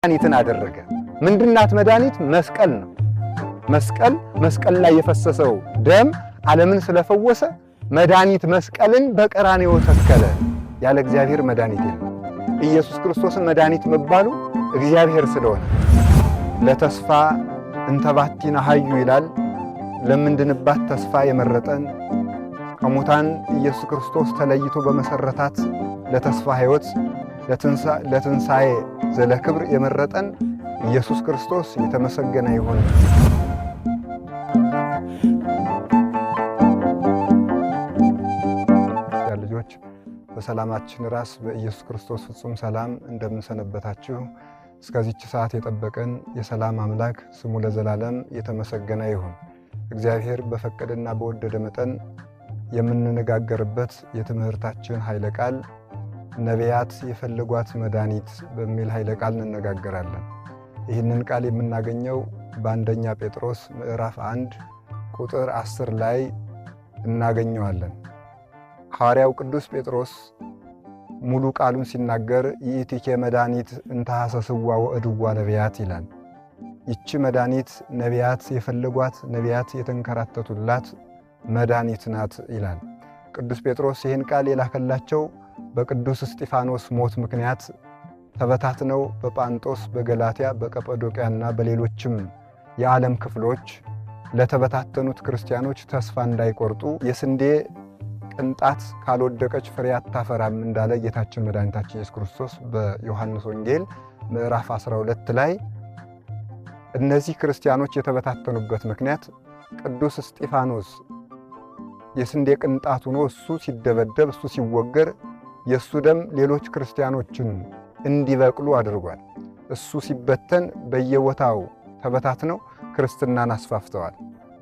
መድኃኒትን አደረገ። ምንድናት መድኃኒት? መስቀል ነው። መስቀል ላይ የፈሰሰው ደም ዓለምን ስለፈወሰ መድኃኒት መስቀልን በቀራንዮ ተከለ። ያለ እግዚአብሔር መድኃኒት የለም። ኢየሱስ ክርስቶስን መድኃኒት መባሉ እግዚአብሔር ስለሆነ ለተስፋ እንተባቲና ሀዩ ይላል። ለምንድንባት ተስፋ የመረጠን ከሙታን ኢየሱስ ክርስቶስ ተለይቶ በመሰረታት ለተስፋ ሕይወት ለትንሣኤ ዘለክብር የመረጠን ኢየሱስ ክርስቶስ የተመሰገነ ይሁን። ልጆች በሰላማችን ራስ በኢየሱስ ክርስቶስ ፍጹም ሰላም እንደምንሰነበታችሁ እስከዚች ሰዓት የጠበቀን የሰላም አምላክ ስሙ ለዘላለም የተመሰገነ ይሁን። እግዚአብሔር በፈቀደና በወደደ መጠን የምንነጋገርበት የትምህርታችን ኃይለ ቃል ነቢያት የፈለጓት መድኃኒት በሚል ኃይለ ቃል እንነጋገራለን። ይህንን ቃል የምናገኘው በአንደኛ ጴጥሮስ ምዕራፍ 1 ቁጥር 10 ላይ እናገኘዋለን። ሐዋርያው ቅዱስ ጴጥሮስ ሙሉ ቃሉን ሲናገር ይእቲኬ መድኃኒት እንተሐሰስዋ ወእድዋ ነቢያት ይላል። ይቺ መድኃኒት ነቢያት የፈለጓት ነቢያት የተንከራተቱላት መድኃኒት ናት ይላል። ቅዱስ ጴጥሮስ ይህን ቃል የላከላቸው በቅዱስ እስጢፋኖስ ሞት ምክንያት ተበታትነው በጳንጦስ፣ በገላትያ፣ በቀጰዶቅያና በሌሎችም የዓለም ክፍሎች ለተበታተኑት ክርስቲያኖች ተስፋ እንዳይቆርጡ የስንዴ ቅንጣት ካልወደቀች ፍሬ አታፈራም እንዳለ ጌታችን መድኃኒታችን ኢየሱስ ክርስቶስ በዮሐንስ ወንጌል ምዕራፍ 12 ላይ እነዚህ ክርስቲያኖች የተበታተኑበት ምክንያት ቅዱስ እስጢፋኖስ የስንዴ ቅንጣት ሆኖ እሱ ሲደበደብ እሱ ሲወገር የእሱ ደም ሌሎች ክርስቲያኖችን እንዲበቅሉ አድርጓል። እሱ ሲበተን በየቦታው ተበታትነው ክርስትናን አስፋፍተዋል።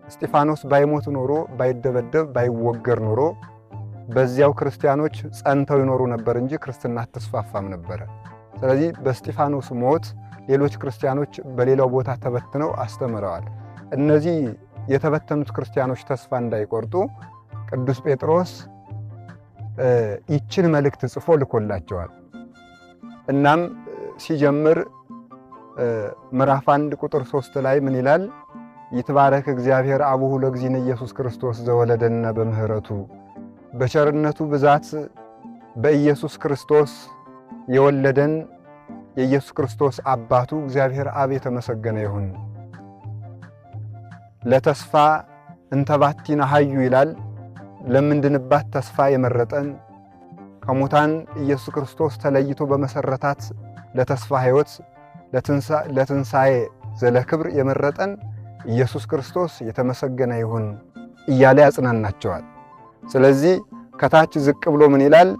እስጢፋኖስ ባይሞት ኖሮ ባይደበደብ ባይወገር ኖሮ በዚያው ክርስቲያኖች ጸንተው ይኖሩ ነበር እንጂ ክርስትና አትስፋፋም ነበረ። ስለዚህ በእስጢፋኖስ ሞት ሌሎች ክርስቲያኖች በሌላው ቦታ ተበትነው አስተምረዋል። እነዚህ የተበተኑት ክርስቲያኖች ተስፋ እንዳይቆርጡ ቅዱስ ጴጥሮስ ይችን መልእክት ጽፎ ልኮላቸዋል። እናም ሲጀምር ምዕራፍ 1 ቁጥር 3 ላይ ምን ይላል? ይትባረክ እግዚአብሔር አቡሁ ለእግዚእነ ኢየሱስ ክርስቶስ ዘወለደነ በምህረቱ። በቸርነቱ ብዛት በኢየሱስ ክርስቶስ የወለደን የኢየሱስ ክርስቶስ አባቱ እግዚአብሔር አብ የተመሰገነ ይሁን። ለተስፋ እንተባቲና ሀዩ ይላል። ለምንድንባት ተስፋ የመረጠን ከሙታን ኢየሱስ ክርስቶስ ተለይቶ በመሰረታት ለተስፋ ሕይወት ለትንሣኤ ዘለክብር የመረጠን ኢየሱስ ክርስቶስ የተመሰገነ ይሁን እያለ ያጽናናቸዋል። ስለዚህ ከታች ዝቅ ብሎ ምን ይላል?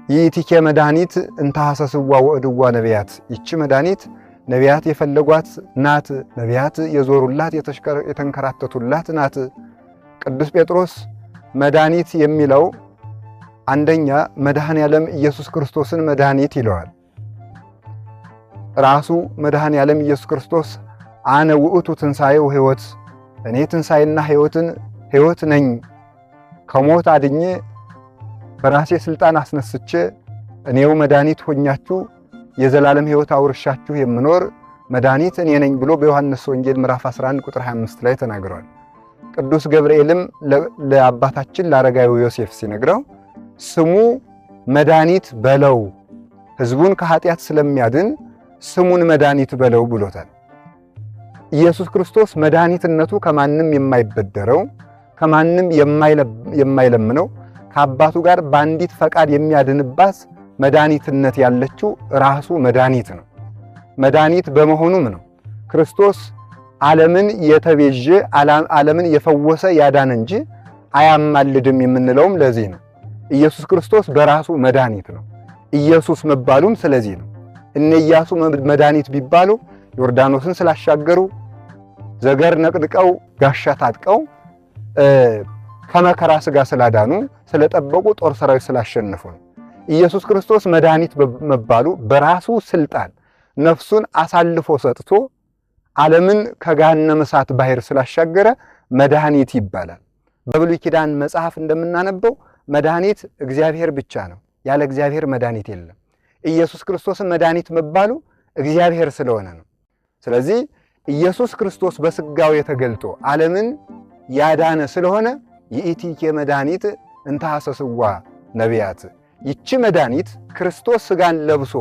ይእቲኬ መድኃኒት እንተሐሰስዋ ወእድዋ ነቢያት። ይቺ መድኃኒት ነቢያት የፈለጓት ናት፣ ነቢያት የዞሩላት የተንከራተቱላት ናት። ቅዱስ ጴጥሮስ መድኃኒት የሚለው አንደኛ መድኃኔ ዓለም ኢየሱስ ክርስቶስን መድኃኒት ይለዋል። ራሱ መድኃኔ ዓለም ኢየሱስ ክርስቶስ አነ ውእቱ ትንሣኤ ወሕይወት፣ እኔ ትንሣኤና ሕይወት ነኝ፣ ከሞት አድኜ በራሴ ሥልጣን አስነስቼ እኔው መድኃኒት ሆኛችሁ የዘላለም ሕይወት አውርሻችሁ የምኖር መድኃኒት እኔ ነኝ ብሎ በዮሐንስ ወንጌል ምዕራፍ 11 ቁጥር 25 ላይ ተናግሯል። ቅዱስ ገብርኤልም ለአባታችን ለአረጋዊ ዮሴፍ ሲነግረው ስሙ መድኃኒት በለው፣ ሕዝቡን ከኃጢአት ስለሚያድን ስሙን መድኃኒት በለው ብሎታል። ኢየሱስ ክርስቶስ መድኃኒትነቱ ከማንም የማይበደረው ከማንም የማይለምነው ከአባቱ ጋር በአንዲት ፈቃድ የሚያድንባት መድኃኒትነት ያለችው ራሱ መድኃኒት ነው። መድኃኒት በመሆኑም ነው ክርስቶስ ዓለምን የተቤዠ ዓለምን የፈወሰ ያዳነ እንጂ አያማልድም የምንለውም ለዚህ ነው። ኢየሱስ ክርስቶስ በራሱ መድኃኒት ነው። ኢየሱስ መባሉም ስለዚህ ነው። እነ ኢያሱ መድኃኒት ቢባሉ ዮርዳኖስን ስላሻገሩ፣ ዘገር ነቅጥቀው ጋሻ ታጥቀው ከመከራ ሥጋ ስላዳኑ፣ ስለጠበቁ፣ ጦር ሰራዊት ስላሸነፉ ነው። ኢየሱስ ክርስቶስ መድኃኒት መባሉ በራሱ ስልጣን ነፍሱን አሳልፎ ሰጥቶ ዓለምን ከገሃነመ እሳት ባሕር ስላሻገረ መድኃኒት ይባላል። በብሉይ ኪዳን መጽሐፍ እንደምናነበው መድኃኒት እግዚአብሔር ብቻ ነው። ያለ እግዚአብሔር መድኃኒት የለም። ኢየሱስ ክርስቶስን መድኃኒት መባሉ እግዚአብሔር ስለሆነ ነው። ስለዚህ ኢየሱስ ክርስቶስ በሥጋው የተገልጦ ዓለምን ያዳነ ስለሆነ ይእቲኬ መድኃኒት እንተ ሐሰስዋ ነቢያት፣ ይቺ መድኃኒት ክርስቶስ ሥጋን ለብሶ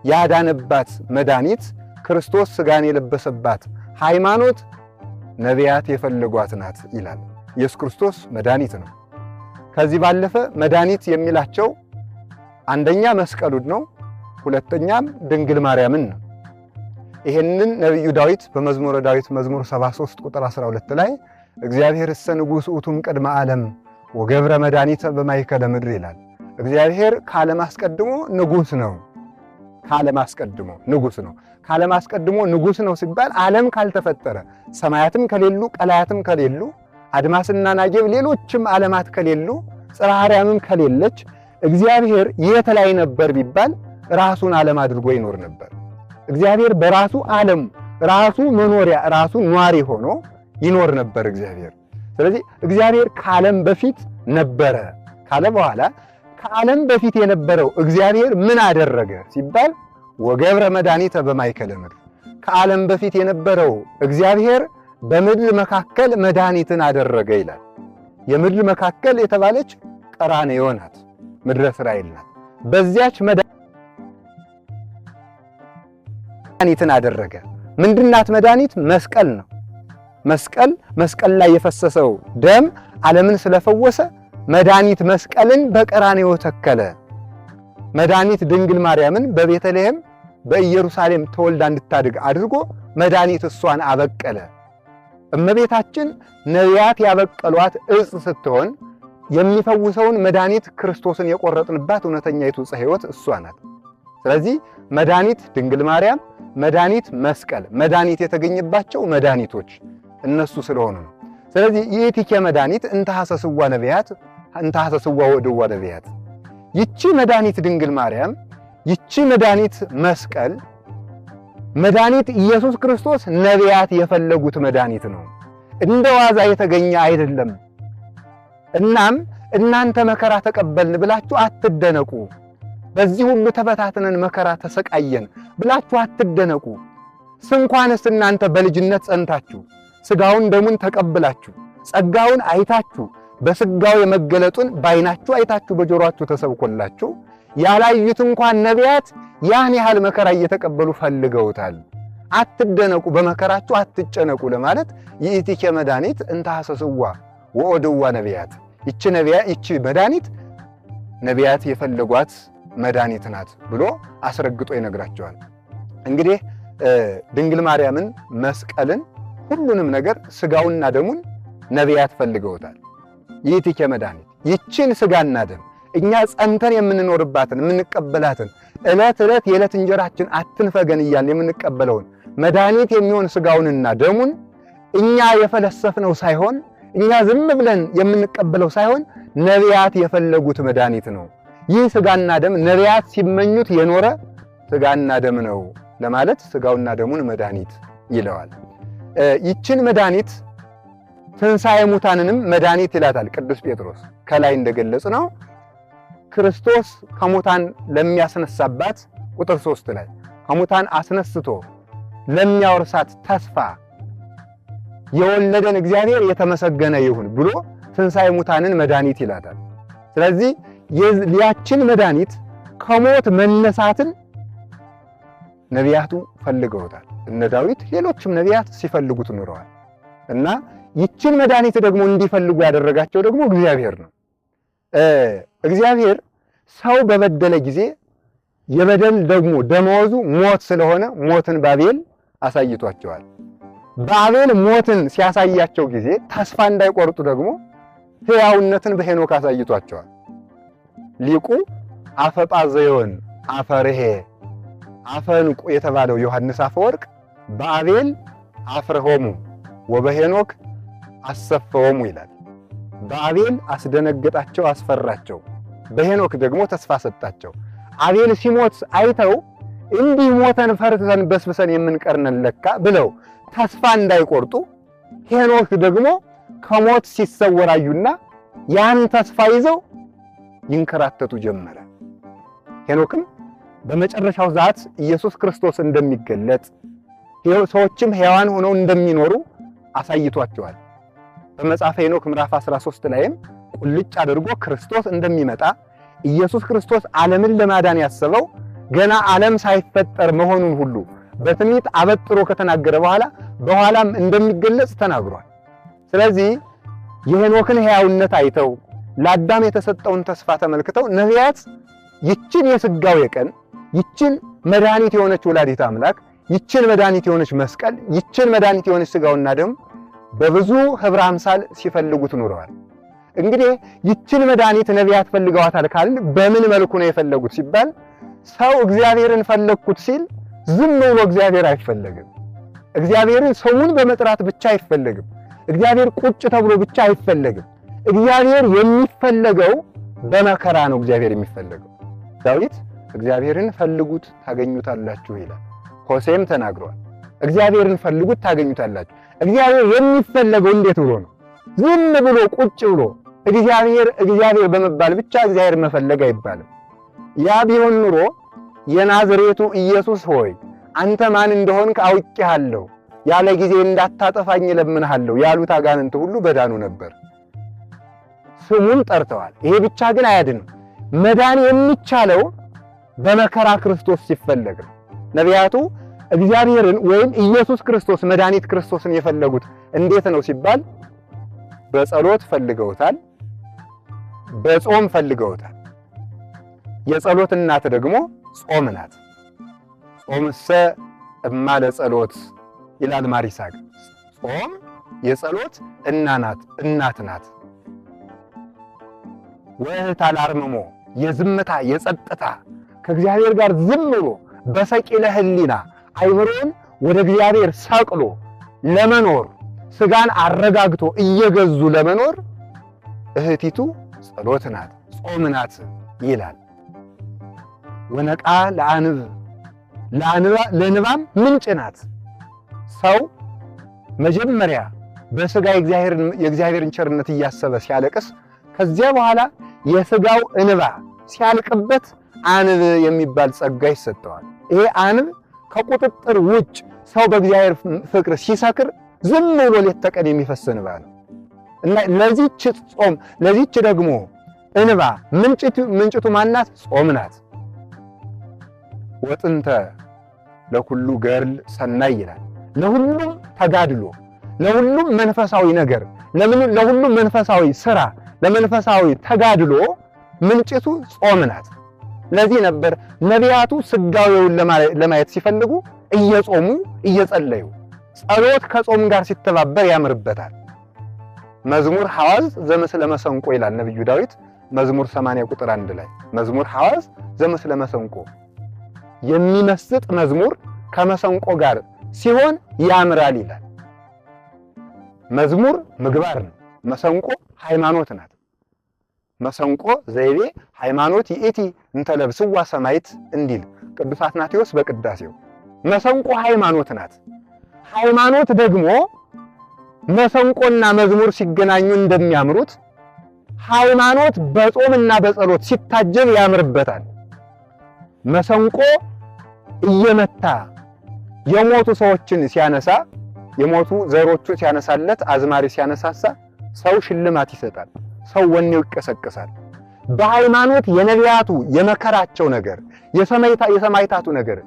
ያዳነባት መድኃኒት፣ ክርስቶስ ሥጋን የለበሰባት ሃይማኖት ነቢያት የፈለጓት ናት ይላል። ኢየሱስ ክርስቶስ መድኃኒት ነው። ከዚህ ባለፈ መድኃኒት የሚላቸው አንደኛ መስቀሉን ነው፣ ሁለተኛም ድንግል ማርያምን ነው። ይሄንን ነቢዩ ዳዊት በመዝሙረ ዳዊት መዝሙር 73 ቁጥር 12 ላይ እግዚአብሔር እሰ ንጉሥ ውእቱም ቅድመ ዓለም ወገብረ መድኃኒተ በማእከለ ምድር ይላል። እግዚአብሔር ከዓለም አስቀድሞ ንጉሥ ነው። ከዓለም አስቀድሞ ንጉሥ ነው። ከዓለም አስቀድሞ ንጉሥ ነው ሲባል ዓለም ካልተፈጠረ፣ ሰማያትም ከሌሉ፣ ቀላያትም ከሌሉ፣ አድማስና ናጌብ ሌሎችም ዓለማት ከሌሉ፣ ጽርሐ አርያምም ከሌለች እግዚአብሔር የት ላይ ነበር ቢባል ራሱን ዓለም አድርጎ ይኖር ነበር። እግዚአብሔር በራሱ ዓለም ራሱ መኖሪያ ራሱ ኗሪ ሆኖ ይኖር ነበር እግዚአብሔር። ስለዚህ እግዚአብሔር ከዓለም በፊት ነበረ ካለ በኋላ ከዓለም በፊት የነበረው እግዚአብሔር ምን አደረገ ሲባል ወገብረ መድኃኒተ በማእከለ ምድር፣ ከዓለም በፊት የነበረው እግዚአብሔር በምድር መካከል መድኃኒትን አደረገ ይላል። የምድር መካከል የተባለች ቀራንዮ ናት፣ ምድረ እስራኤል ናት። በዚያች መድኃኒትን አደረገ። ምንድናት መድኃኒት? መስቀል ነው። መስቀል ላይ የፈሰሰው ደም ዓለምን ስለፈወሰ መድኃኒት መስቀልን በቀራንዮ ተከለ። መድኃኒት ድንግል ማርያምን በቤተልሔም በኢየሩሳሌም ተወልዳ እንድታድግ አድርጎ መድኃኒት እሷን አበቀለ። እመቤታችን ነቢያት ያበቀሏት ዕፅ ስትሆን የሚፈውሰውን መድኃኒት ክርስቶስን የቆረጥንባት እውነተኛይቱ ዕፀ ሕይወት እሷ ናት። ስለዚህ መድኃኒት ድንግል ማርያም፣ መድኃኒት መስቀል፣ መድኃኒት የተገኘባቸው መድኃኒቶች እነሱ ስለሆኑ ነው። ስለዚህ ይእቲኬ መድኃኒት እንተ ሐሰስዋ ነቢያት እንተ ሐሰስዋ ወእድዋ ነቢያት፣ ይቺ መድኃኒት ድንግል ማርያም፣ ይቺ መድኃኒት መስቀል፣ መድኃኒት ኢየሱስ ክርስቶስ ነቢያት የፈለጉት መድኃኒት ነው። እንደ ዋዛ የተገኘ አይደለም። እናም እናንተ መከራ ተቀበልን ብላችሁ አትደነቁ። በዚህ ሁሉ ተበታትነን መከራ ተሰቃየን ብላችሁ አትደነቁ። ስንኳንስ እናንተ በልጅነት ጸንታችሁ ሥጋውን ደሙን ተቀብላችሁ ጸጋውን አይታችሁ በሥጋው የመገለጡን በዓይናችሁ አይታችሁ በጆሮአችሁ ተሰብኮላችሁ ያላዩት እንኳን ነቢያት ያን ያህል መከራ እየተቀበሉ ፈልገውታል። አትደነቁ፣ በመከራችሁ አትጨነቁ ለማለት ይእቲኬ መድኃኒት እንተ ሐሰስዋ ወእድዋ ነቢያት፣ ይቺ መድኃኒት ነቢያት የፈለጓት መድኃኒት ናት ብሎ አስረግጦ ይነግራቸዋል። እንግዲህ ድንግል ማርያምን፣ መስቀልን፣ ሁሉንም ነገር ሥጋውና ደሙን ነቢያት ፈልገውታል። ይእቲኬ መድኃኒት፣ ይችን ሥጋና ደም እኛ ጸንተን የምንኖርባትን የምንቀበላትን ዕለት ዕለት የዕለት እንጀራችን አትንፈገን እያልን የምንቀበለውን መድኃኒት የሚሆን ሥጋውንና ደሙን እኛ የፈለሰፍነው ሳይሆን እኛ ዝም ብለን የምንቀበለው ሳይሆን ነቢያት የፈለጉት መድኃኒት ነው። ይህ ሥጋና ደም ነቢያት ሲመኙት የኖረ ሥጋና ደም ነው ለማለት ሥጋውና ደሙን መድኃኒት ይለዋል። ይችን መድኃኒት ትንሣኤ ሙታንንም መድኃኒት ይላታል ቅዱስ ጴጥሮስ። ከላይ እንደገለጽ ነው ክርስቶስ ከሙታን ለሚያስነሳባት ቁጥር 3 ላይ ከሙታን አስነስቶ ለሚያወርሳት ተስፋ የወለደን እግዚአብሔር የተመሰገነ ይሁን ብሎ ትንሣኤ ሙታንን መድኃኒት ይላታል። ስለዚህ ያችን መድኃኒት ከሞት መነሳትን ነቢያቱ ፈልገውታል። እነ ዳዊት ሌሎችም ነቢያት ሲፈልጉት ኑረዋል። እና ይችን መድኃኒት ደግሞ እንዲፈልጉ ያደረጋቸው ደግሞ እግዚአብሔር ነው። እግዚአብሔር ሰው በበደለ ጊዜ የበደል ደግሞ ደመወዙ ሞት ስለሆነ ሞትን በአቤል አሳይቷቸዋል። በአቤል ሞትን ሲያሳያቸው ጊዜ ተስፋ እንዳይቆርጡ ደግሞ ሕያውነትን በሄኖክ አሳይቷቸዋል። ሊቁ አፈጳዘዮን አፈርሄ አፈንቁ የተባለው ዮሐንስ አፈወርቅ በአቤል አፍርሆሙ ወበሄኖክ አሰፈወሙ ይላል። በአቤል አስደነገጣቸው፣ አስፈራቸው፣ በሄኖክ ደግሞ ተስፋ ሰጣቸው። አቤል ሲሞት አይተው እንዲህ ሞተን ፈርተን በስብሰን የምንቀርነን ለካ ብለው ተስፋ እንዳይቆርጡ ሄኖክ ደግሞ ከሞት ሲሰወራዩና ያን ተስፋ ይዘው ይንከራተቱ ጀመረ። ሄኖክም በመጨረሻው ዛት ኢየሱስ ክርስቶስ እንደሚገለጥ ሰዎችም ሕያዋን ሆነው እንደሚኖሩ አሳይቷቸዋል። በመጽሐፈ ሄኖክ ምዕራፍ 13 ላይም ቁልጭ አድርጎ ክርስቶስ እንደሚመጣ ኢየሱስ ክርስቶስ ዓለምን ለማዳን ያሰበው ገና ዓለም ሳይፈጠር መሆኑን ሁሉ በትንቢት አበጥሮ ከተናገረ በኋላም እንደሚገለጽ ተናግሯል። ስለዚህ የሄኖክን ሕያውነት አይተው ለአዳም የተሰጠውን ተስፋ ተመልክተው ነቢያት ይችን የሥጋዌ ቀን፣ ይችን መድኃኒት የሆነች ወላዲተ አምላክ፣ ይችን መድኃኒት የሆነች መስቀል፣ ይችን መድኃኒት የሆነች ሥጋውና ደም በብዙ ኅብረ አምሳል ሲፈልጉት ኑረዋል። እንግዲህ ይችን መድኃኒት ነቢያት ፈልገዋታል ካልን በምን መልኩ ነው የፈለጉት ሲባል ሰው እግዚአብሔርን ፈለግኩት ሲል ዝም ብሎ እግዚአብሔር አይፈለግም። እግዚአብሔርን ስሙን በመጥራት ብቻ አይፈለግም። እግዚአብሔር ቁጭ ተብሎ ብቻ አይፈለግም። እግዚአብሔር የሚፈለገው በመከራ ነው። እግዚአብሔር የሚፈለገው ዳዊት እግዚአብሔርን ፈልጉት ታገኙታላችሁ ይላል። ሆሴም ተናግሯል። እግዚአብሔርን ፈልጉት ታገኙታላችሁ። እግዚአብሔር የሚፈለገው እንዴት ብሎ ነው? ዝም ብሎ ቁጭ ብሎ እግዚአብሔር በመባል ብቻ እግዚአብሔር መፈለግ አይባልም። ያ ቢሆን ኑሮ የናዝሬቱ ኢየሱስ ሆይ አንተ ማን እንደሆንክ አውቄሃለሁ፣ ያለ ጊዜ እንዳታጠፋኝ እለምንሃለሁ ያሉት አጋንንት ሁሉ በዳኑ ነበር። ስሙን ጠርተዋል። ይሄ ብቻ ግን አያድንም። መዳን የሚቻለው በመከራ ክርስቶስ ሲፈለግ ነው። ነቢያቱ እግዚአብሔርን ወይም ኢየሱስ ክርስቶስ መድኃኒት ክርስቶስን የፈለጉት እንዴት ነው ሲባል በጸሎት ፈልገውታል፣ በጾም ፈልገውታል። የጸሎት እናት ደግሞ ጾም ናት። ጾምሰ እማ ለጸሎት ይላል ማሪሳቅ። ጾም የጸሎት እናት ናት። ወእህት አልአርምሞ የዝምታ የጸጥታ ከእግዚአብሔር ጋር ዝም ብሎ በሰቂለ ሕሊና አይምሮን ወደ እግዚአብሔር ሰቅሎ ለመኖር ስጋን አረጋግቶ እየገዙ ለመኖር እህቲቱ ጸሎት ናት፣ ጾም ናት ይላል። ወነቃ ለንባም ምንጭ ናት። ሰው መጀመሪያ በስጋ የእግዚአብሔርን ቸርነት እያሰበ ሲያለቅስ ከዚያ በኋላ የስጋው እንባ ሲያልቅበት አንብ የሚባል ጸጋ ይሰጠዋል። ይሄ አንብ ከቁጥጥር ውጭ ሰው በእግዚአብሔር ፍቅር ሲሰክር ዝም ብሎ ሌት ተቀን የሚፈስ እንባ ነው እና ለዚህች ደግሞ እንባ ምንጭቱ ማናት? ጾም ናት። ወጥንተ ለኩሉ ገርል ሰናይ ይላል። ለሁሉም ተጋድሎ፣ ለሁሉም መንፈሳዊ ነገር፣ ለሁሉም መንፈሳዊ ስራ፣ ለመንፈሳዊ ተጋድሎ ምንጭቱ ጾም ናት። ለዚህ ነበር ነቢያቱ ስጋዌውን ለማየት ሲፈልጉ እየጾሙ እየጸለዩ። ጸሎት ከጾም ጋር ሲተባበር ያምርበታል። መዝሙር ሐዋዝ ዘምስለ መሰንቆ ይላል ነብዩ ዳዊት መዝሙር 80 ቁጥር 1 ላይ መዝሙር ሐዋዝ ዘምስለ መሰንቆ የሚመስጥ መዝሙር ከመሰንቆ ጋር ሲሆን ያምራል ይላል። መዝሙር ምግባር ነው። መሰንቆ ሃይማኖት ናት። መሰንቆ ዘይቤ ሃይማኖት ይእቲ እንተለብስዋ ሰማይት እንዲል ቅዱስ አትናቴዎስ በቅዳሴው። መሰንቆ ሃይማኖት ናት። ሃይማኖት ደግሞ መሰንቆና መዝሙር ሲገናኙ እንደሚያምሩት ሃይማኖት በጾምና በጸሎት ሲታጀብ ያምርበታል። መሰንቆ እየመታ የሞቱ ሰዎችን ሲያነሳ፣ የሞቱ ዘሮቹን ሲያነሳለት፣ አዝማሪ ሲያነሳሳ ሰው ሽልማት ይሰጣል። ሰው ወኔው ይቀሰቀሳል። በሃይማኖት የነቢያቱ የመከራቸው ነገር፣ የሰማይታቱ ነገር፣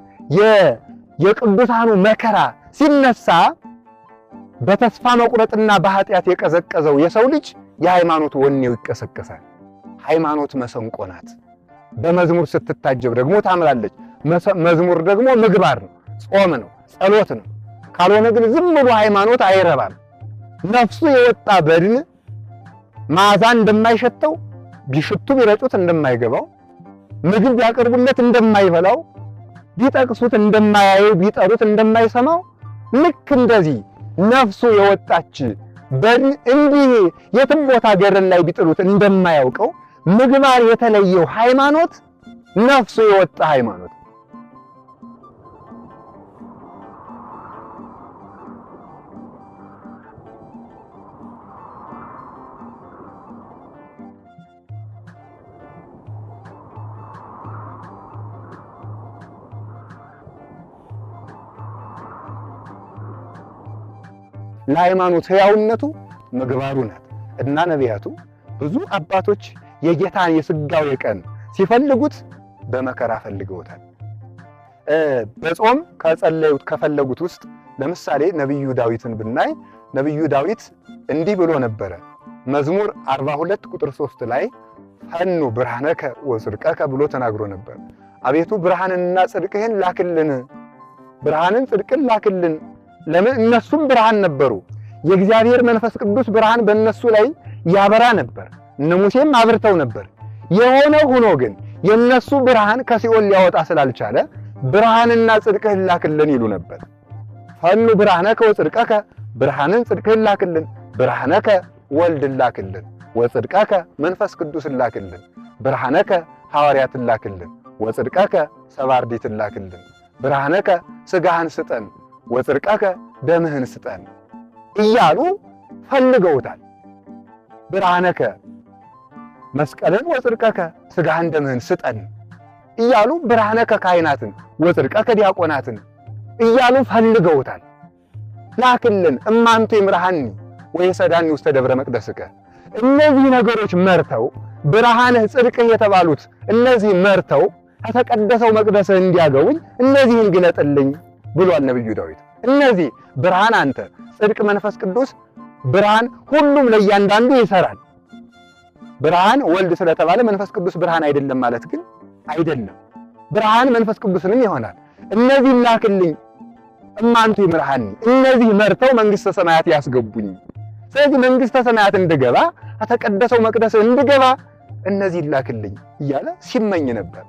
የቅዱሳኑ መከራ ሲነሳ በተስፋ መቁረጥና በኃጢአት የቀዘቀዘው የሰው ልጅ የሃይማኖት ወኔው ይቀሰቀሳል። ሃይማኖት መሰንቆ ናት። በመዝሙር ስትታጀብ ደግሞ ታምራለች። መዝሙር ደግሞ ምግባር ነው፣ ጾም ነው፣ ጸሎት ነው። ካልሆነ ግን ዝም ብሎ ሃይማኖት አይረባም። ነፍሱ የወጣ በድን መዓዛ እንደማይሸተው፣ ቢሽቱ ቢረጩት እንደማይገባው፣ ምግብ ቢያቀርቡለት እንደማይበላው፣ ቢጠቅሱት እንደማያየው፣ ቢጠሩት እንደማይሰማው ልክ እንደዚህ ነፍሱ የወጣች በድን እንዲህ የትም ቦታ ገደል ላይ ቢጥሉት እንደማያውቀው ምግባር የተለየው ሃይማኖት ነፍሱ የወጣ ሃይማኖት ለሃይማኖት ሕያውነቱ ምግባሩ ናት። እና ነቢያቱ ብዙ አባቶች የጌታን የሥጋዌ ቀን ሲፈልጉት በመከራ ፈልገውታል። በጾም ከጸለዩት ከፈለጉት ውስጥ ለምሳሌ ነቢዩ ዳዊትን ብናይ ነቢዩ ዳዊት እንዲህ ብሎ ነበረ። መዝሙር 42 ቁጥር 3 ላይ ፈኑ ብርሃነከ ወጽድቀከ ብሎ ተናግሮ ነበር። አቤቱ ብርሃንንና ጽድቅህን ላክልን፣ ብርሃንን ጽድቅን ላክልን። ለምን? እነሱም ብርሃን ነበሩ። የእግዚአብሔር መንፈስ ቅዱስ ብርሃን በእነሱ ላይ ያበራ ነበር። እነ ሙሴም አብርተው ነበር። የሆነ ሆኖ ግን የነሱ ብርሃን ከሲኦል ሊያወጣ ስላልቻለ ብርሃንና ጽድቅህን ላክልን ይሉ ነበር። ፈኑ ብርሃነከ ወጽድቀከ፣ ብርሃንን ጽድቅህን ላክልን። ብርሃነከ ወልድን ላክልን፣ ወጽድቀከ መንፈስ ቅዱስን ላክልን። ብርሃነከ ሐዋርያትን ላክልን፣ ወጽድቀከ ሰብአ አርድእትን ላክልን። ብርሃነከ ሥጋህን ስጠን፣ ወጽድቀከ ደምህን ስጠን እያሉ ፈልገውታል። ብርሃነከ መስቀልን፣ ወጽድቀከ ሥጋህን ደምህን ስጠን እያሉ ብርሃነከ ካህናትን፣ ወጽድቀከ ዲያቆናትን እያሉ ፈልገውታል። ላክልን እማንቱ ይምርሃኒ ወይሰዳኒ ውስተ ደብረ መቅደስከ። እነዚህ ነገሮች መርተው ብርሃንህ ጽድቅህ የተባሉት እነዚህ መርተው ከተቀደሰው መቅደስህ እንዲያገቡኝ እነዚህን ግለጥልኝ ብሏል ነብዩ ዳዊት። እነዚህ ብርሃን አንተ፣ ጽድቅ መንፈስ ቅዱስ፣ ብርሃን ሁሉም ለእያንዳንዱ ይሰራል። ብርሃን ወልድ ስለተባለ መንፈስ ቅዱስ ብርሃን አይደለም ማለት ግን አይደለም። ብርሃን መንፈስ ቅዱስንም ይሆናል። እነዚህ ላክልኝ እማንቱ ይምርሃኒ፣ እነዚህ መርተው መንግሥተ ሰማያት ያስገቡኝ። ስለዚህ መንግሥተ ሰማያት እንድገባ ከተቀደሰው መቅደስ እንድገባ እነዚህ ላክልኝ እያለ ሲመኝ ነበር።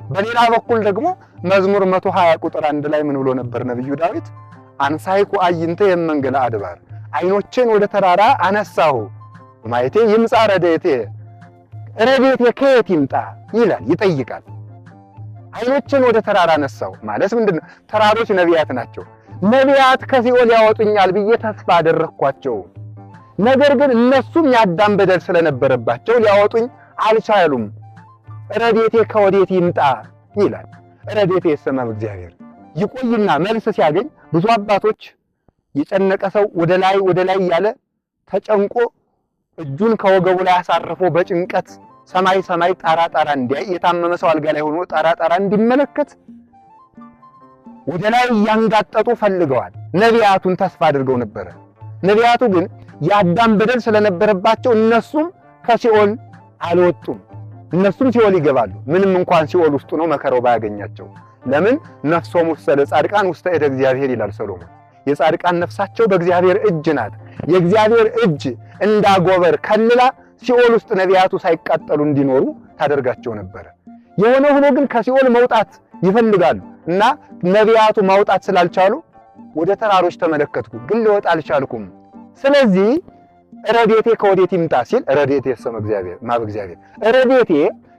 በሌላ በኩል ደግሞ መዝሙር 120 ቁጥር 1 ላይ ምን ብሎ ነበር ነብዩ ዳዊት? አንሳይኩ አዕይንተ የመንገለ አድባር፣ አይኖቼን ወደ ተራራ አነሳሁ ማየቴ ይምጻ ረድኤቴ፣ ረድኤቴ ከየት ይምጣ ይላል፣ ይጠይቃል። አይኖቼን ወደ ተራራ አነሳሁ ማለት ምንድነው? ተራሮች ነቢያት ናቸው። ነቢያት ከሲኦል ያወጡኛል ብዬ ተስፋ አደረኳቸው። ነገር ግን እነሱም የአዳም በደል ስለነበረባቸው ሊያወጡኝ አልቻሉም። ረድኤቴ ከወዴት ይምጣ ይላል። ረድኤቴ የሰማም እግዚአብሔር። ይቆይና መልስ ሲያገኝ ብዙ አባቶች የጨነቀ ሰው ወደ ላይ እያለ ተጨንቆ እጁን ከወገቡ ላይ አሳርፎ በጭንቀት ሰማይ ሰማይ ጣራ ጣራ እንዲያይ፣ የታመመ ሰው አልጋ ላይ ሆኖ ጣራ ጣራ እንዲመለከት ወደ ላይ እያንጋጠጡ ፈልገዋል። ነቢያቱን ተስፋ አድርገው ነበረ። ነቢያቱ ግን የአዳም በደል ስለነበረባቸው እነሱም ከሲኦል አልወጡም። እነሱም ሲኦል ይገባሉ። ምንም እንኳን ሲኦል ውስጥ ነው መከራው ባያገኛቸው። ለምን? ነፍሶሙ ውስተ ለጻድቃን ውስተ እደ እግዚአብሔር ይላል ሰሎሞን። የጻድቃን ነፍሳቸው በእግዚአብሔር እጅ ናት። የእግዚአብሔር እጅ እንዳጎበር ከልላ ሲኦል ውስጥ ነቢያቱ ሳይቃጠሉ እንዲኖሩ ታደርጋቸው ነበረ። የሆነ ሆኖ ግን ከሲኦል መውጣት ይፈልጋሉ እና ነቢያቱ ማውጣት ስላልቻሉ ወደ ተራሮች ተመለከትኩ፣ ግን ልወጣ አልቻልኩም። ስለዚህ ረድኤቴ ከወዴት ይምጣ ሲል ረድኤቴ የሰመ እግዚአብሔር ማብ እግዚአብሔር፣ ረድኤቴ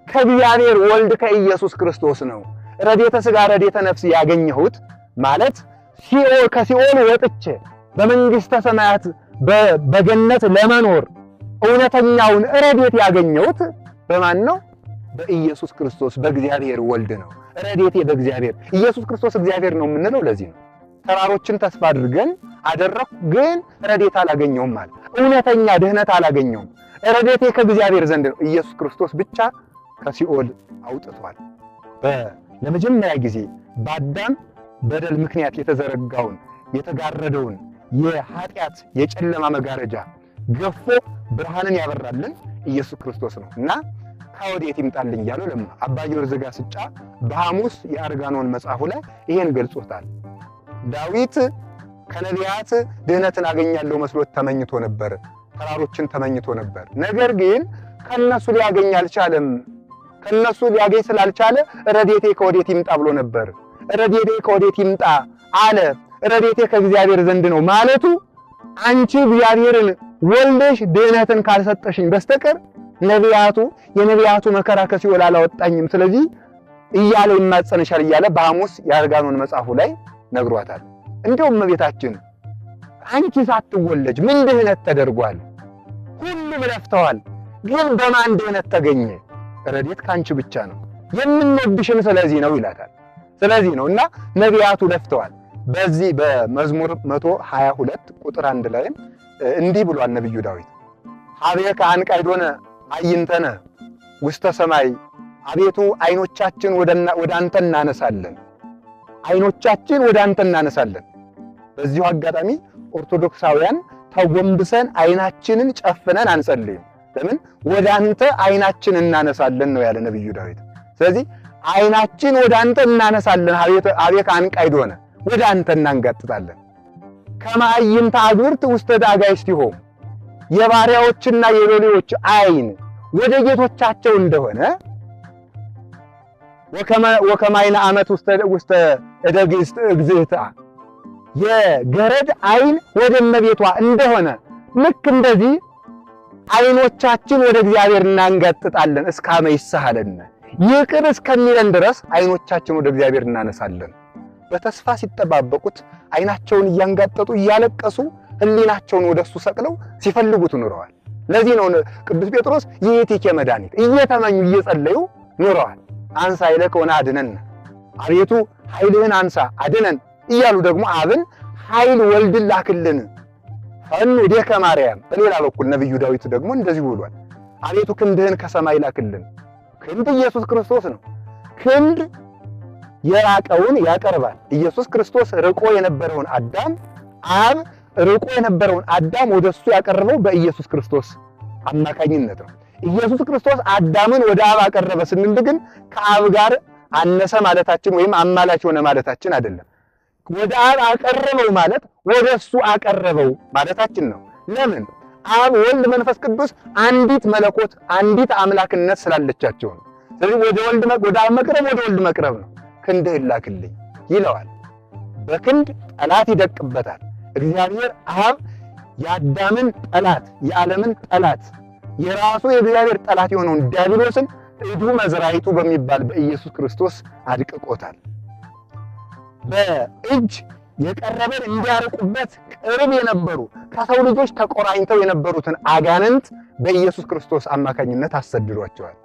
ከእግዚአብሔር ወልድ ከኢየሱስ ክርስቶስ ነው። ረድኤተ ሥጋ ረድኤተ ነፍስ ያገኘሁት ማለት ከሲኦል ወጥቼ በመንግሥተ ሰማያት በገነት ለመኖር እውነተኛውን ረድኤት ያገኘሁት በማን ነው? በኢየሱስ ክርስቶስ በእግዚአብሔር ወልድ ነው። ረድኤቴ በእግዚአብሔር። ኢየሱስ ክርስቶስ እግዚአብሔር ነው የምንለው ለዚህ ነው። ተራሮችን ተስፋ አድርገን አደረኩ፣ ግን ረድኤት አላገኘሁም ማለት እውነተኛ ድህነት አላገኘሁም። ረድኤቴ ከእግዚአብሔር ዘንድ ነው። ኢየሱስ ክርስቶስ ብቻ ከሲኦል አውጥቷል። ለመጀመሪያ ጊዜ በአዳም በደል ምክንያት የተዘረጋውን የተጋረደውን የኃጢአት የጨለማ መጋረጃ ገፎ ብርሃንን ያበራልን ኢየሱስ ክርስቶስ ነው እና ከወዴት ይምጣልኝ እያሉ ለማ አባ ጊዮርጊስ ዘጋስጫ በሐሙስ የአርጋኖን መጽሐፉ ላይ ይሄን ገልጾታል። ዳዊት ከነቢያት ድህነትን አገኛለሁ መስሎት ተመኝቶ ነበር፣ ተራሮችን ተመኝቶ ነበር። ነገር ግን ከነሱ ሊያገኝ አልቻለም። ከነሱ ሊያገኝ ስላልቻለ ረድኤቴ ከወዴት ይምጣ ብሎ ነበር። ረድኤቴ ከወዴት ይምጣ አለ። ረድኤቴ ከእግዚአብሔር ዘንድ ነው ማለቱ አንቺ እግዚአብሔርን ወልደሽ ድህነትን ካልሰጠሽኝ በስተቀር የነቢያቱ መከራ ከሲኦል አላወጣኝም፣ ስለዚህ እያለ ይማጸንሻል እያለ በሐሙስ የአርጋኖን መጽሐፉ ላይ ነግሯታል። እንደውም እመቤታችን አንቺ ሳትወለጅ ምን ድህነት ተደርጓል? ሁሉም ለፍተዋል፣ ግን በማን ድህነት ተገኘ? ረድኤት ካንቺ ብቻ ነው፣ የምንወድሽም ስለዚህ ነው ይላታል። ስለዚህ ነውና ነቢያቱ ለፍተዋል፣ በዚህ በመዝሙር 122 ቁጥር 1 ላይ እንዲህ ብሏል ነብዩ ዳዊት ሀቤከ አንቃይዶነ አይንተነ ውስተ ሰማይ አቤቱ አይኖቻችን ወደ አንተ እናነሳለን አይኖቻችን ወደ አንተ እናነሳለን። በዚሁ አጋጣሚ ኦርቶዶክሳውያን ተጎንብሰን አይናችንን ጨፍነን አንጸልይም። ለምን? ወደ አንተ አይናችን እናነሳለን ነው ያለ ነብዩ ዳዊት። ስለዚህ አይናችን ወደ አንተ እናነሳለን ሀቤከ አንቃይዶነ ወደ አንተ እናንጋጥጣለን። ከማዕይንተ አግብርት ውስተ ዳጋይስቲሆሙ የባሪያዎችና የሎሌዎች አይን ወደ ጌቶቻቸው እንደሆነ ወከማይነ ዓመት ውስተ እደግስት እግዝእትአ የገረድ አይን ወደ እመቤቷ እንደሆነ ልክ እንደዚህ አይኖቻችን ወደ እግዚአብሔር እናንጋጥጣለን። እስካመ ይሳሃለነ ይቅር እስከሚለን ድረስ አይኖቻችን ወደ እግዚአብሔር እናነሳለን። በተስፋ ሲጠባበቁት አይናቸውን እያንጋጠጡ እያለቀሱ ህሊናቸውን ወደሱ ሰቅለው ሲፈልጉት ኑረዋል። ለዚህ ነው ቅዱስ ጴጥሮስ ይእቲኬ መድኃኒት እየተመኙ እየጸለዩ ኑረዋል። አንሳ ኃይለከ ወአድኅነነ አቤቱ ኃይልህን አንሳ አድነን እያሉ ደግሞ አብን ኃይል ወልድን ላክልን ፈኑ ዴከ ማርያም። በሌላ በኩል ነብዩ ዳዊት ደግሞ እንደዚህ ብሏል አቤቱ ክንድህን ከሰማይ ላክልን። ክንድ ኢየሱስ ክርስቶስ ነው። ክንድ የራቀውን ያቀርባል። ኢየሱስ ክርስቶስ ርቆ የነበረውን አዳም አብ ርቆ የነበረውን አዳም ወደሱ ያቀረበው በኢየሱስ ክርስቶስ አማካኝነት ነው። ኢየሱስ ክርስቶስ አዳምን ወደ አብ አቀረበ ስንል ግን ከአብ ጋር አነሰ ማለታችን ወይም አማላች ሆነ ማለታችን አይደለም። ወደ አብ አቀረበው ማለት ወደሱ አቀረበው ማለታችን ነው። ለምን? አብ ወልድ መንፈስ ቅዱስ አንዲት መለኮት አንዲት አምላክነት ስላለቻቸው ነው። ስለዚህ ወደ አብ መቅረብ ወደ ወልድ መቅረብ ነው። ክንድህን ላክልኝ ይለዋል። በክንድ ጠላት ይደቅበታል። እግዚአብሔር አብ የአዳምን ጠላት የዓለምን ጠላት የራሱ የእግዚአብሔር ጠላት የሆነውን ዲያብሎስን እዱ መዝራይቱ በሚባል በኢየሱስ ክርስቶስ አድቅቆታል። በእጅ የቀረበን እንዲያርቁበት ቅርብ የነበሩ ከሰው ልጆች ተቆራኝተው የነበሩትን አጋንንት በኢየሱስ ክርስቶስ አማካኝነት አሰድዷቸዋል።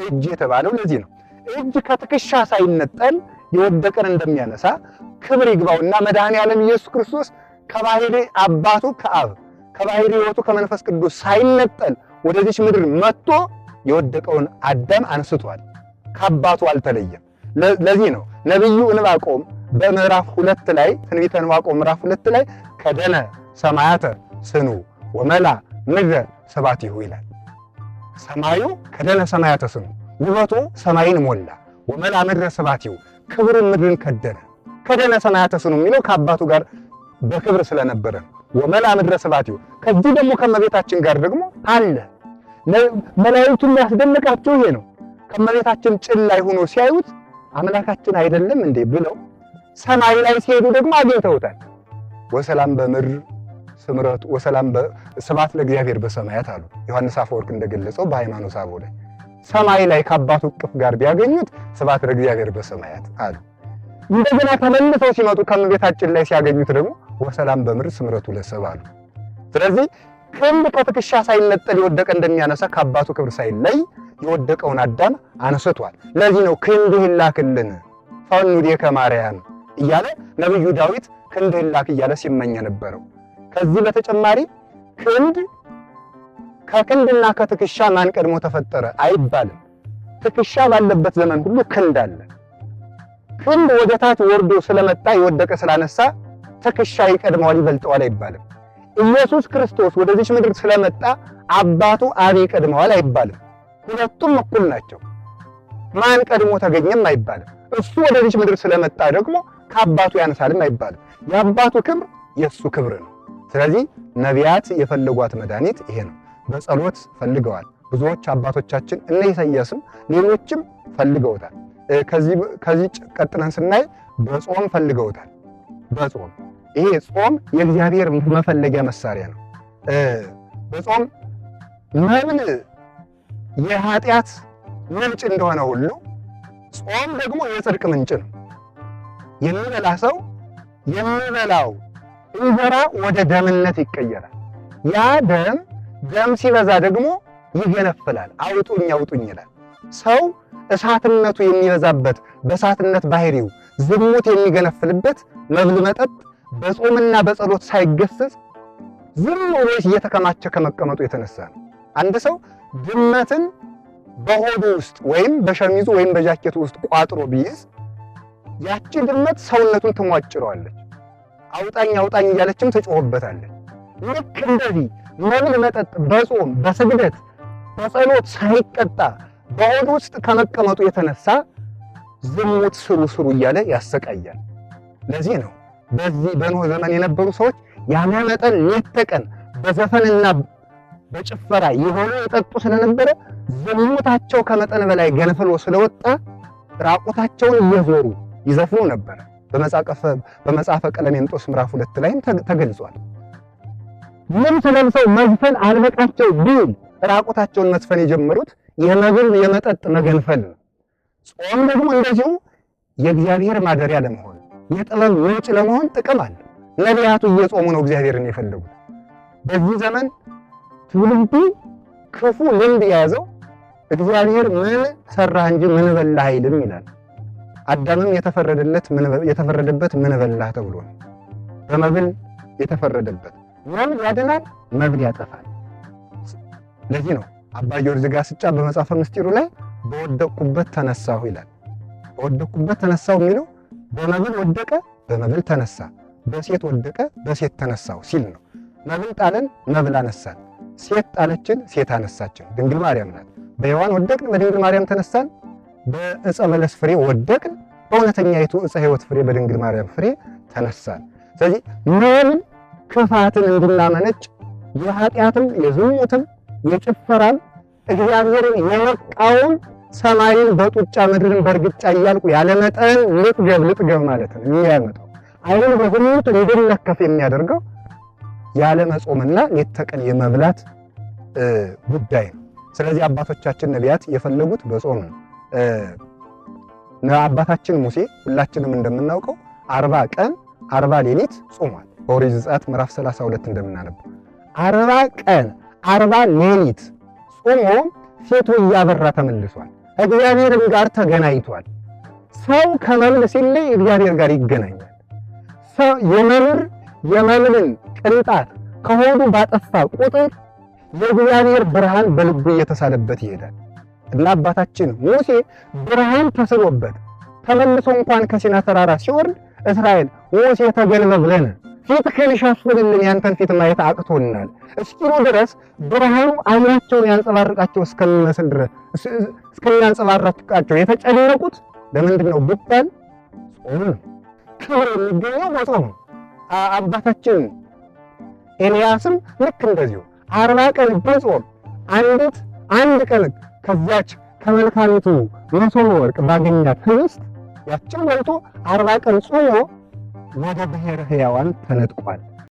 እጅ የተባለው ለዚህ ነው። እጅ ከትከሻ ሳይነጠል የወደቀን እንደሚያነሳ ክብር ይግባውና መድኃኔ ዓለም ኢየሱስ ክርስቶስ ከባህሪ አባቱ ከአብ ከባህሪ ሕይወቱ ከመንፈስ ቅዱስ ሳይነጠል ወደዚች ምድር መጥቶ የወደቀውን አዳም አንስቷል። ከአባቱ አልተለየም። ለዚህ ነው ነብዩ ዕንባቆም በምዕራፍ 2 ላይ ትንቢተ ዕንባቆም ምዕራፍ 2 ላይ ከደነ ሰማያተ ስኑ ወመላ ምድረ ሰባቲሁ ይላል። ሰማዩ ከደነ ሰማያተ ስኑ ውበቱ ሰማይን ሞላ፣ ወመላ ምድረ ሰባቲሁ ክብሩን ምድርን ከደነ። ከደነ ሰማያተ ስኑ የሚለው ከአባቱ ጋር በክብር ስለነበረ ወመላ ምድረ ሰባቲሁ ከዚህ ደግሞ ከመቤታችን ጋር ደግሞ አለ። መላእክቱን ያስደነቃቸው ይሄ ነው። ከመቤታችን ጭን ላይ ሆኖ ሲያዩት አምላካችን አይደለም እንዴ ብለው ሰማይ ላይ ሲሄዱ ደግሞ አግኝተውታል። ወሰላም በምድር ስምረቱ ወሰላም ስብሐት ለእግዚአብሔር በሰማያት አሉ። ዮሐንስ አፈወርቅ እንደገለጸው በሃይማኖተ አበው ላይ ሰማይ ላይ ከአባቱ እቅፍ ጋር ቢያገኙት ስብሐት ለእግዚአብሔር በሰማያት አሉ። እንደገና ተመልሰው ሲመጡ ከመቤታችን ላይ ሲያገኙት ደግሞ ወሰላም በምድር ስምረቱ ለሰብእ አሉ። ስለዚህ ክንድ ከትከሻ ሳይነጠል የወደቀ እንደሚያነሳ ከአባቱ ክብር ሳይለይ የወደቀውን አዳም አንስቷል። ለዚህ ነው ክንድህን ላክልን ፈኑ ዴከ ማርያም እያለ ነብዩ ዳዊት ክንድህን ላክ እያለ ሲመኝ ነበረው። ከዚህ በተጨማሪ ክንድ ከክንድና ከትከሻ ማን ቀድሞ ተፈጠረ አይባልም። ትከሻ ባለበት ዘመን ሁሉ ክንድ አለ። ክንድ ወደ ታች ወርዶ ስለመጣ የወደቀ ስላነሳ ትከሻ ይቀድመዋል ይበልጠዋል አይባልም። ኢየሱስ ክርስቶስ ወደዚህ ምድር ስለመጣ አባቱ አብ ይቀድመዋል አይባልም። ሁለቱም እኩል ናቸው። ማን ቀድሞ ተገኘም አይባልም። እሱ ወደዚህ ምድር ስለመጣ ደግሞ ከአባቱ ያነሳልም አይባልም። የአባቱ ክብር የሱ ክብር ነው። ስለዚህ ነቢያት የፈለጓት መድኃኒት ይሄ ነው። በጸሎት ፈልገዋል ብዙዎች አባቶቻችን እነ ኢሳይያስም ሌሎችም ፈልገውታል። ከዚህ ቀጥለን ስናይ በጾም ፈልገውታል። በጾም ይሄ ጾም የእግዚአብሔር መፈለጊያ መሳሪያ ነው። በጾም መብል የኃጢአት ምንጭ እንደሆነ ሁሉ ጾም ደግሞ የጽድቅ ምንጭ ነው። የሚበላ ሰው የሚበላው እንጀራ ወደ ደምነት ይቀየራል። ያ ደም ሲበዛ ደግሞ ይገነፍላል። አውጡኝ አውጡኝ ይላል። ሰው እሳትነቱ የሚበዛበት በእሳትነት ባህሪው ዝሙት የሚገነፍልበት መብል መጠጥ በጾምና በጸሎት ሳይገሰጽ ዝም ብሎ እየተከማቸ ከመቀመጡ የተነሳ ነው። አንድ ሰው ድመትን በሆዱ ውስጥ ወይም በሸሚዙ ወይም በጃኬቱ ውስጥ ቋጥሮ ቢይዝ ያቺ ድመት ሰውነቱን ትሟጭረዋለች፣ አውጣኝ አውጣኝ እያለችም ትጮህበታለች። ልክ እንደዚህ መብል መጠጥ በጾም በስግደት በጸሎት ሳይቀጣ በሆዱ ውስጥ ከመቀመጡ የተነሳ ዝሙት ስሩ ስሩ እያለ ያሰቃያል። ለዚህ ነው በዚህ በኖህ ዘመን የነበሩ ሰዎች ያለ መጠን ሌት ተቀን በዘፈንና በጭፈራ የሆነ የጠጡ ስለነበረ ዝሙታቸው ከመጠን በላይ ገንፍሎ ስለወጣ ራቁታቸውን እየዞሩ ይዘፍኑ ነበር። በመጽሐፈ ቀለሜንጦስ ምዕራፍ 2 ላይም ተገልጿል። ልብስ ለብሰው መዝፈን አልበቃቸው ቢል ራቁታቸውን መዝፈን የጀመሩት የመብል የመጠጥ መገንፈል ነው። ጾም ደግሞ እንደዚሁ የእግዚአብሔር ማደሪያ ለመሆን የጥበብ ምንጭ ለመሆን ጥቅም አለ። ነቢያቱ እየጾሙ ነው እግዚአብሔርን የፈለጉት። በዚህ ዘመን ትውልዱ ክፉ ልምድ የያዘው እግዚአብሔር ምን ሰራህ እንጂ ምን በላህ አይልም ይላል። አዳምም የተፈረደበት ምን በላህ ተብሎ ነው። በመብል የተፈረደበት መብል ያድናል፣ መብል ያጠፋል። ለዚህ ነው አባ ጊዮርጊስ ዘጋስጫ በመጽሐፈ ምስጢሩ ላይ በወደቅኩበት ተነሳሁ ይላል። በወደቅኩበት ተነሳሁ የሚለው በመብል ወደቀ፣ በመብል ተነሳ፣ በሴት ወደቀ፣ በሴት ተነሳው ሲል ነው። መብል ጣለን፣ መብል አነሳን። ሴት ጣለችን፣ ሴት አነሳችን። ድንግል ማርያም ናት። በሔዋን ወደቅን፣ በድንግል ማርያም ተነሳን። በዕፀ በለስ ፍሬ ወደቅን፣ በእውነተኛይቱ ዕፀ ሕይወት ፍሬ በድንግል ማርያም ፍሬ ተነሳን። ስለዚህ መብል ክፋትን እንድናመነጭ የኃጢአትም የዝሙትም የጭፈራም እግዚአብሔርን የመቃወም ሰማይን በጡጫ ምድርን በእርግጫ እያልኩ ያለመጠን ልጥገብ ማለት ነው የሚያመጣው አይን በዝሙት እንድንለከፍ የሚያደርገው ያለ መጾምና ሌት ተቀን የመብላት ጉዳይ ነው። ስለዚህ አባቶቻችን ነቢያት የፈለጉት በጾም ነው። አባታችን ሙሴ ሁላችንም እንደምናውቀው 40 ቀን 40 ሌሊት ጾሟል። በኦሪት ዘጸአት ምዕራፍ 32 እንደምናነበው 40 ቀን 40 ሌሊት ጾሞ ፊቱ እያበራ ተመልሷል። እግዚአብሔርም ጋር ተገናኝቷል። ሰው ከመብል ሲለይ እግዚአብሔር ጋር ይገናኛል። ሰው የመብልን ቅንጣት ከሆዱ ባጠፋ ቁጥር የእግዚአብሔር ብርሃን በልቡ እየተሳለበት ይሄዳል እና አባታችን ሙሴ ብርሃን ተስሎበት ተመልሶ እንኳን ከሲና ተራራ ሲወርድ እስራኤል ሙሴ ተገልበብ ለነ ፊትህን ሸፍንልን ያንተን ፊት ማየት አቅቶናል እስኪሉ ድረስ ብርሃኑ አይናቸውን ያንጸባርቃቸው እስከሚመስል ድረስ እስከሚያንጸባርቃቸው የተጨነቁት ለምንድን ነው ብባል ጾም ነው። ክብር የሚገኘው በጾም ነው። አባታችን ኤልያስም ልክ እንደዚሁ 40 ቀን በጾም አንድ ቀን ከዛች ከመልካሚቱ መሶበ ወርቅ ባገኛት ህብስት ያችን በልቶ 40 ቀን ጾሞ ወደ ብሔረ ሕያዋን ተነጥቋል።